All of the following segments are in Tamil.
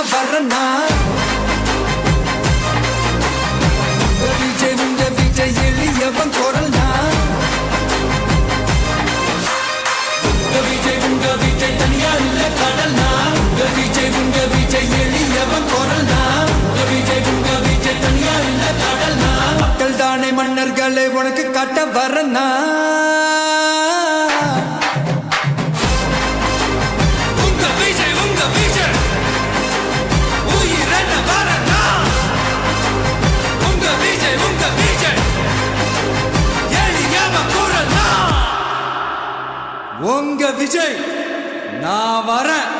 வரனா விஜய் உங்க விஜய் எளியவன் குரல்னா விஜய் உங்க விஜய் தனியா இல்ல கடல்னா விஜய் உங்க விஜய் எளியவன் குரல்னா விஜய் உங்க விஜய் தனியா இல்ல கடல்னா மக்கள் தானே மன்னர்களை உனக்கு காட்ட வரனா உங்க விஜய் நான் வரேன்.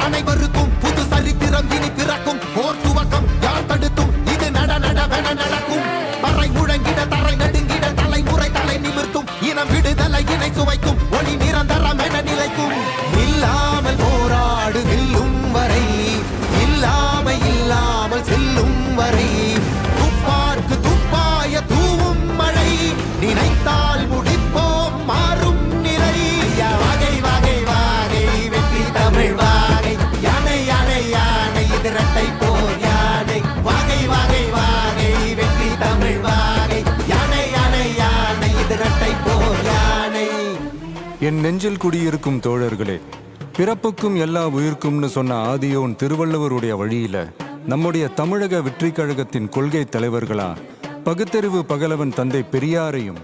அனைவருக்கும் புது சரித்திரம் இனி பிறக்கும் போர் துவக்கம் யார் தடுத்தும் இது நடவென நடக்கும் பறை முழங்கிட தரை நடுங்கிட தலைமுறை தலை நிமிர்த்தும் இனம் விடுதலை இணை சுவைக்கும் ஒளி நிரந்தரம் என நிலைக்கும் இல்லாமல் போராடு வெல்லும் வரை இல்லாமல் செல்லும் வரை துப்பார்க்கு துப்பாய தூவும் மழை நினைத்தால் முடிப்போம் மாறும் நிலை வகை வகை வாகை வெற்றி தமிழ் இரட்டை போர் யானை வாகை வாகை வாகை வெற்றி தமிழ் வாகை யானை யானை யானை இரட்டை போர் யானை. என் நெஞ்சில் குடியிருக்கும் தோழர்களே, பிறப்புக்கும் எல்லா உயிர்க்கும்னு சொன்ன ஆதியோன் திருவள்ளுவருடைய வழியில நம்முடைய தமிழக வெற்றி கழகத்தின் கொள்கை தலைவர்களா பகுத்தறிவு பகலவன் தந்தை பெரியாரையும்